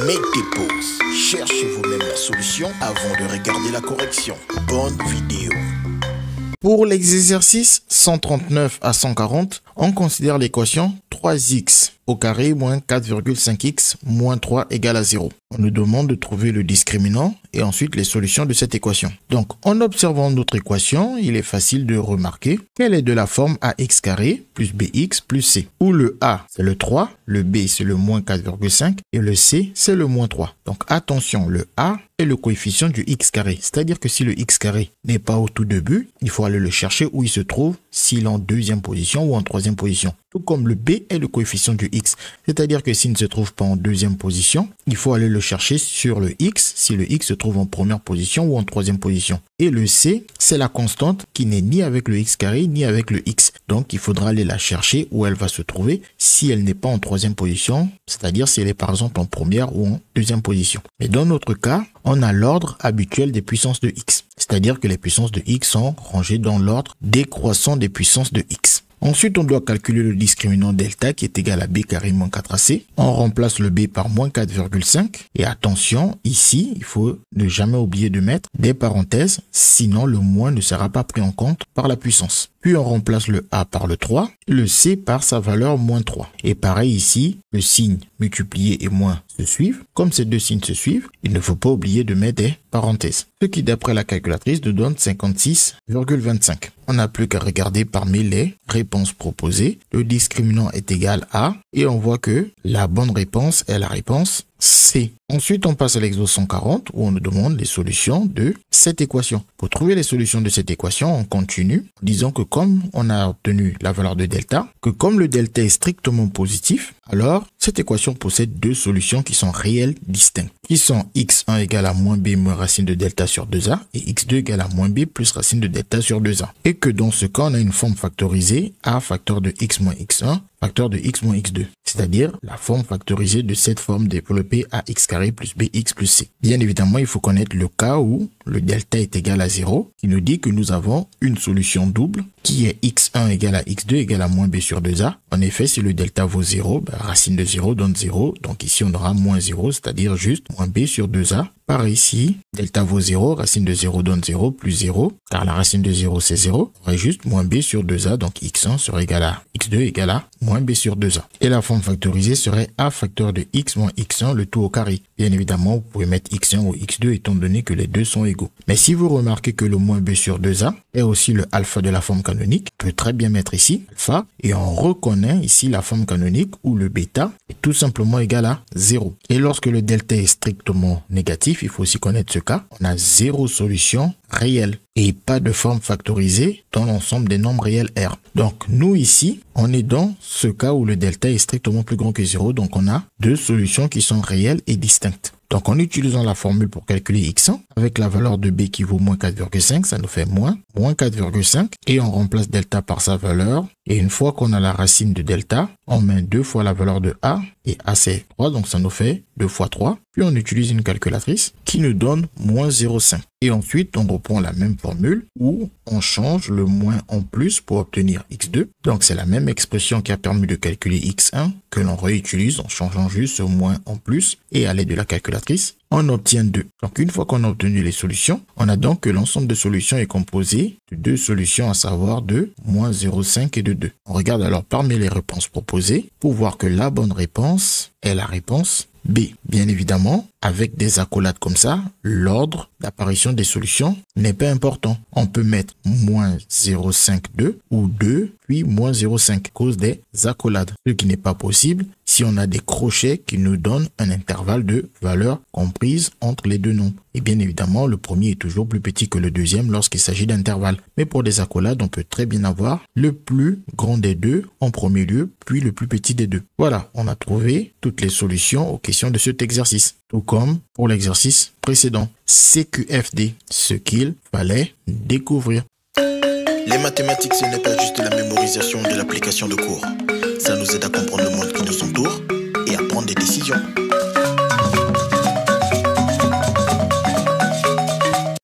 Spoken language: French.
Mettez pause, cherchez vous-même la solution avant de regarder la correction. Bonne vidéo. Pour l'exercice 139 à 140, on considère l'équation 3x au carré moins 4,5x moins 3 égale à 0. On nous demande de trouver le discriminant et ensuite les solutions de cette équation. Donc, en observant notre équation, il est facile de remarquer qu'elle est de la forme ax carré plus bx plus c, où le a c'est le 3, le b c'est le moins 4,5 et le c c'est le moins 3. Donc attention, le a est le coefficient du x carré, c'est-à-dire que si le x carré n'est pas au tout début, il faut aller le chercher où il se trouve, s'il est en deuxième position ou en troisième position. Tout comme le b est le coefficient du x, c'est-à-dire que s'il ne se trouve pas en deuxième position, il faut aller le chercher sur le x, si le x se trouve en première position ou en troisième position. Et le c, c'est la constante qui n'est ni avec le x carré ni avec le x. Donc il faudra aller la chercher où elle va se trouver si elle n'est pas en troisième position, c'est-à-dire si elle est par exemple en première ou en deuxième position. Mais dans notre cas, on a l'ordre habituel des puissances de x, c'est-à-dire que les puissances de x sont rangées dans l'ordre décroissant des puissances de x. Ensuite, on doit calculer le discriminant delta qui est égal à b carré moins 4ac. On remplace le b par moins 4,5. Et attention, ici, il faut ne jamais oublier de mettre des parenthèses, sinon le moins ne sera pas pris en compte par la puissance. Puis on remplace le a par le 3, le c par sa valeur moins 3. Et pareil ici, le signe multiplié et moins se suivent. Comme ces deux signes se suivent, il ne faut pas oublier de mettre des parenthèses. Ce qui d'après la calculatrice nous donne 56,25. On n'a plus qu'à regarder parmi les réponses proposées. Le discriminant est égal à, et on voit que la bonne réponse est la réponse C. Ensuite, on passe à l'exo 140 où on nous demande les solutions de cette équation. Pour trouver les solutions de cette équation, on continue en disant que comme on a obtenu la valeur de delta, que comme le delta est strictement positif, alors cette équation possède deux solutions qui sont réelles distinctes, qui sont x1 égale à moins b moins racine de delta sur 2a et x2 égale à moins b plus racine de delta sur 2a. Et que dans ce cas, on a une forme factorisée a facteur de x moins x1 facteur de x moins x2, c'est-à-dire la forme factorisée de cette forme développée à x carré plus bx plus c. Bien évidemment, il faut connaître le cas où le delta est égal à 0, qui nous dit que nous avons une solution double qui est x1 égale à x2 égale à moins b sur 2a. En effet, si le delta vaut 0, racine de 0 donne 0, donc ici on aura moins 0, c'est-à-dire juste moins b sur 2a. Par ici, delta vaut 0, racine de 0 donne 0, plus 0, car la racine de 0 c'est 0, on aurait juste moins b sur 2a, donc x1 serait égal à x2 égale à moins b sur 2a. Et la forme factorisée serait a facteur de x moins x1, le tout au carré. Bien évidemment, vous pouvez mettre x1 ou x2 étant donné que les deux sont égaux. Mais si vous remarquez que le moins b sur 2a est aussi le alpha de la forme canonique, on peut très bien mettre ici alpha, et on reconnaît ici la forme canonique où le bêta est tout simplement égal à 0. Et lorsque le delta est strictement négatif, il faut aussi connaître ce cas, on a 0 solution réelle et pas de forme factorisée dans l'ensemble des nombres réels R. Donc nous ici, on est dans ce cas où le delta est strictement plus grand que 0, donc on a deux solutions qui sont réelles et distinctes. Donc en utilisant la formule pour calculer x1, avec la valeur de b qui vaut moins 4,5, ça nous fait moins 4,5, et on remplace delta par sa valeur, et une fois qu'on a la racine de delta, on met 2 fois la valeur de a, et a c'est 3, donc ça nous fait 2 fois 3, puis on utilise une calculatrice qui nous donne moins 0,5. Et ensuite, on reprend la même formule où on change le moins en plus pour obtenir x2. Donc c'est la même expression qui a permis de calculer x1 que l'on réutilise en changeant juste ce moins en plus, et à l'aide de la calculatrice, on obtient 2. Donc une fois qu'on a obtenu les solutions, on a donc que l'ensemble de solutions est composé de deux solutions, à savoir de moins 0,5 et de 2. On regarde alors parmi les réponses proposées pour voir que la bonne réponse est la réponse B. Bien évidemment, avec des accolades comme ça, l'ordre d'apparition des solutions n'est pas important. On peut mettre moins 0,52 ou 2, puis moins 0,5 à cause des accolades. Ce qui n'est pas possible si on a des crochets qui nous donnent un intervalle de valeur comprise entre les deux nombres. Et bien évidemment, le premier est toujours plus petit que le deuxième lorsqu'il s'agit d'intervalles. Mais pour des accolades, on peut très bien avoir le plus grand des deux en premier lieu, puis le plus petit des deux. Voilà, on a trouvé toutes les solutions aux questions de cet exercice. Tout comme pour l'exercice précédent. CQFD, ce qu'il fallait découvrir. Les mathématiques, ce n'est pas juste la mémorisation de l'application de cours. Ça nous aide à comprendre le monde qui nous entoure et à prendre des décisions.